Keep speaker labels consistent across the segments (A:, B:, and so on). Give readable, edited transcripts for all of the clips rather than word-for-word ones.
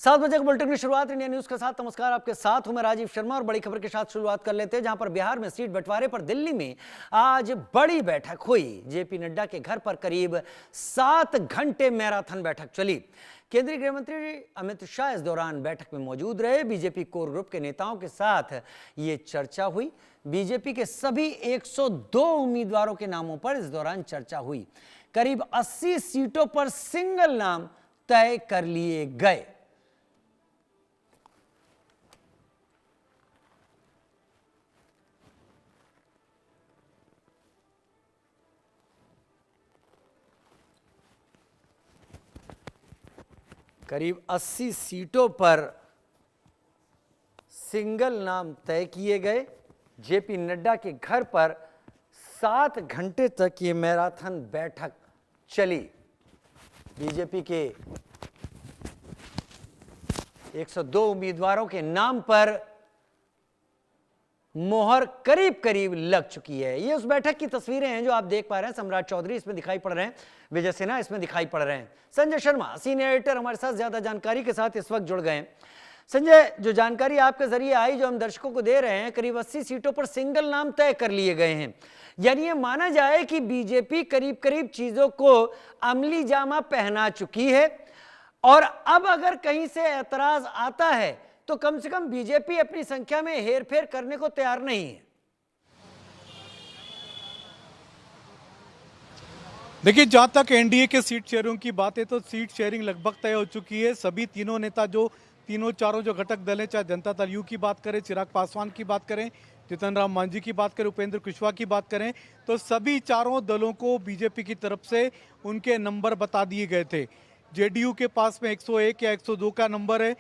A: 7 बजे के बुलेटिन की शुरुआत इंडिया न्यूज के साथ। नमस्कार, आपके साथ हूं मैं राजीव शर्मा और बड़ी खबर के साथ शुरुआत कर लेते हैं, जहां पर बिहार में सीट बंटवारे पर दिल्ली में आज बड़ी बैठक हुई। जेपी नड्डा के घर पर करीब 7 घंटे मैराथन बैठक चली। केंद्रीय गृह मंत्री अमित शाह इस दौरान बैठक में मौजूद रहे। बीजेपी कोर ग्रुप के नेताओं के साथ ये चर्चा हुई। बीजेपी के सभी 102 उम्मीदवारों के नामों पर इस दौरान चर्चा हुई। करीब 80 सीटों पर सिंगल नाम तय कर लिए गए। करीब 80 सीटों पर सिंगल नाम तय किए गए। जेपी नड्डा के घर पर 7 घंटे तक ये मैराथन बैठक चली। बीजेपी के 102 उम्मीदवारों के नाम पर मोहर करीब करीब लग चुकी है। ये उस बैठक की तस्वीरें हैं जो आप देख पा रहे हैं। सम्राट चौधरी इसमें दिखाई पड़ रहे हैं, विजय सिन्हा इसमें दिखाई पड़ रहे हैं। संजय शर्मा सीनियर एडिटर हमारे साथ ज्यादा जानकारी के साथ इस वक्त जुड़ गए हैं। संजय, जो जानकारी आपके जरिए आई, जो हम दर्शकों को दे रहे हैं, करीब 80 सीटों पर सिंगल नाम तय कर लिए गए हैं। यानी ये माना जाए कि बीजेपी करीब करीब चीजों को अमली जामा पहना चुकी है, और अब अगर कहीं से ऐतराज आता है तो कम से कम बीजेपी अपनी संख्या में हेरफेर करने को तैयार नहीं है।
B: देखिए, जहां तक एनडीए के सीट शेयरिंग की बात है तो सीट शेयरिंग लगभग तय हो चुकी है। सभी तीनों नेता, जो तीनों चारों जो घटक दल हैं, चाहे जनता दल यू की बात करें, चिराग पासवान की बात करें, जीतन राम मांझी की बात करें, उपेंद्र कुशवाहा की बात करें, तो सभी चारों दलों को बीजेपी की तरफ से उनके नंबर बता दिए गए थे। जेडीयू के पास में 101 या 102 का नंबर है।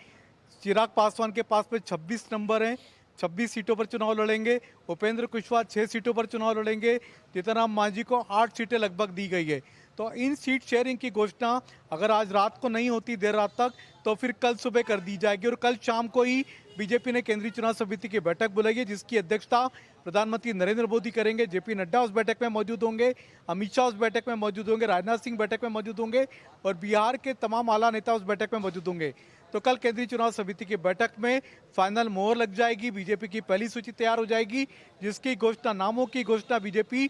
B: चिराग पासवान के पास में 26 नंबर हैं, 26 सीटों पर चुनाव लड़ेंगे। उपेंद्र कुशवाहा 6 सीटों पर चुनाव लड़ेंगे। जीतनराम मांझी को 8 सीटें लगभग दी गई है। तो इन सीट शेयरिंग की घोषणा अगर आज रात को नहीं होती, देर रात तक, तो फिर कल सुबह कर दी जाएगी। और कल शाम को ही बीजेपी ने केंद्रीय चुनाव समिति की बैठक बुलाई है, जिसकी अध्यक्षता प्रधानमंत्री नरेंद्र मोदी करेंगे। जेपी नड्डा उस बैठक में मौजूद होंगे, अमित शाह उस बैठक में मौजूद होंगे, राजनाथ सिंह बैठक में मौजूद होंगे, और बिहार के तमाम आला नेता उस बैठक में मौजूद होंगे। तो कल केंद्रीय चुनाव समिति की बैठक में फाइनल मोहर लग जाएगी। बीजेपी की पहली सूची तैयार हो जाएगी, जिसकी घोषणा, नामों की घोषणा बीजेपी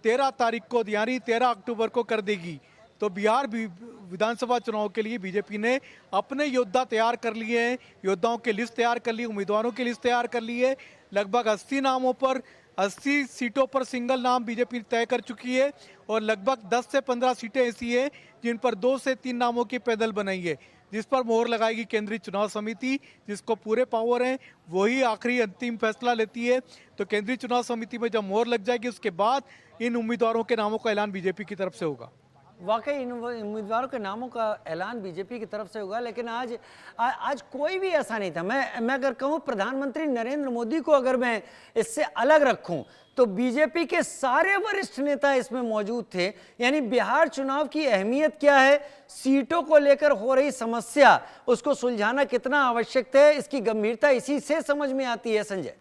B: 13 तारीख को यानी 13 अक्टूबर को कर देगी। तो बिहार विधानसभा चुनाव के लिए बीजेपी ने अपने योद्धा तैयार कर लिए हैं, योद्धाओं की लिस्ट तैयार कर ली, उम्मीदवारों की लिस्ट तैयार कर ली है। लगभग 80 नामों पर, 80 सीटों पर सिंगल नाम बीजेपी तय कर चुकी है, और लगभग 10 से 15 सीटें ऐसी हैं जिन पर 2 से 3 नामों की पैदल बनाई है, जिस पर मोहर लगाएगी केंद्रीय चुनाव समिति, जिसको पूरे पावर हैं, वही आखिरी अंतिम फैसला लेती है। तो केंद्रीय चुनाव समिति में जब मोहर लग जाएगी, उसके बाद इन उम्मीदवारों के नामों का ऐलान बीजेपी की तरफ से होगा।
A: वाकई इन उम्मीदवारों के नामों का ऐलान बीजेपी की तरफ से होगा, लेकिन आज कोई भी ऐसा नहीं था। मैं अगर कहूं, प्रधानमंत्री नरेंद्र मोदी को अगर मैं इससे अलग रखूं, तो बीजेपी के सारे वरिष्ठ नेता इसमें मौजूद थे। यानी बिहार चुनाव की अहमियत क्या है, सीटों को लेकर हो रही समस्या, उसको सुलझाना कितना आवश्यक है, इसकी गंभीरता इसी से समझ में आती है। संजय,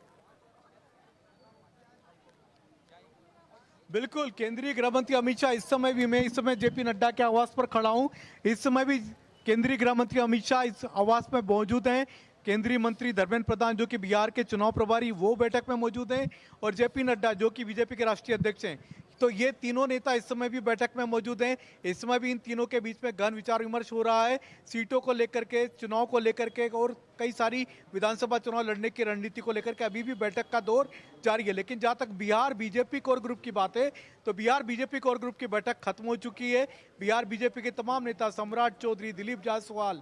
B: बिल्कुल, केंद्रीय गृह मंत्री अमित शाह इस समय जेपी नड्डा के आवास पर खड़ा हूं। इस समय भी केंद्रीय गृह मंत्री अमित शाह इस आवास में मौजूद हैं। केंद्रीय मंत्री धर्मेंद्र प्रधान, जो कि बिहार के चुनाव प्रभारी, वो बैठक में मौजूद हैं, और जेपी नड्डा, जो कि बीजेपी के राष्ट्रीय अध्यक्ष हैं। तो ये तीनों नेता इस समय भी बैठक में मौजूद हैं। इस समय भी इन तीनों के बीच में गहन विचार विमर्श हो रहा है, सीटों को लेकर के, चुनाव को लेकर के, और कई सारी विधानसभा चुनाव लड़ने की रणनीति को लेकर के अभी भी बैठक का दौर जारी है। लेकिन जहां तक बिहार बीजेपी कोर ग्रुप की बात है, तो बिहार बीजेपी कोर ग्रुप की बैठक खत्म हो चुकी है। बिहार बीजेपी के तमाम नेता, सम्राट चौधरी, दिलीप जायसवाल,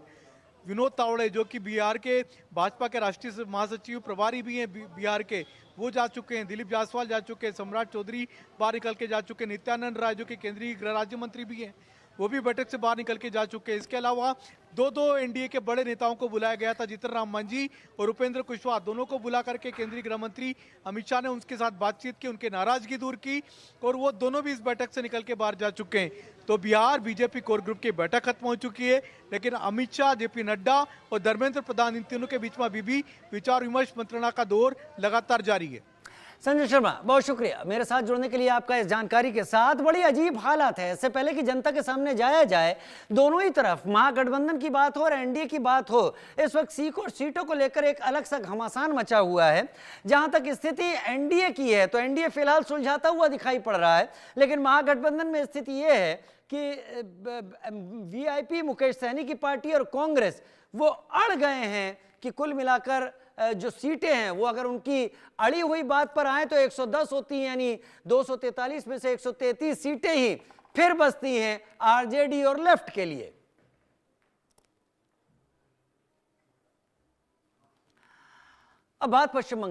B: विनोद तावड़े, जो कि बिहार के भाजपा के राष्ट्रीय महासचिव प्रभारी भी हैं बिहार के, वो जा चुके हैं। दिलीप जायसवाल जा चुके हैं, सम्राट चौधरी बाहर निकल के जा चुके हैं, नित्यानंद राय, जो कि केंद्रीय गृह राज्य मंत्री भी हैं, वो भी बैठक से बाहर निकल के जा चुके हैं। इसके अलावा दो एनडीए के बड़े नेताओं को बुलाया गया था, जीतन राम मांझी और उपेंद्र कुशवाहा, दोनों को बुला करके केंद्रीय गृह मंत्री अमित शाह ने उनके साथ बातचीत की, उनके नाराजगी दूर की, और वो दोनों भी इस बैठक से निकल के बाहर जा चुके हैं। तो बिहार बीजेपी कोर ग्रुप की बैठक खत्म हो चुकी है, लेकिन अमित शाह, जेपी नड्डा और धर्मेंद्र प्रधान, इन तीनों के बीच में अभी भी विचार विमर्श, मंत्रणा का दौर लगातार जारी है।
A: संजय शर्मा, बहुत शुक्रिया मेरे साथ जुड़ने के लिए आपका। इस जानकारी के साथ बड़ी अजीब हालात है। इससे पहले कि जनता के सामने जाया जाए, दोनों ही तरफ महागठबंधन की बात हो और एनडीए की बात हो, इस वक्त सीटों को लेकर एक अलग सा घमासान मचा हुआ है। जहां तक स्थिति एनडीए की है तो एनडीए फिलहाल सुलझाता हुआ दिखाई पड़ रहा है, लेकिन महागठबंधन में स्थिति यह है कि वीआईपी मुकेश सहनी की पार्टी और कांग्रेस वो अड़ गए हैं कि कुल मिलाकर जो सीटें हैं वो अगर उनकी अड़ी हुई बात पर आए तो 110 होती हैं, यानी 243 में से 133 सीटें ही फिर बचती हैं आरजेडी और लेफ्ट के लिए। अब बात पश्चिम बंगाल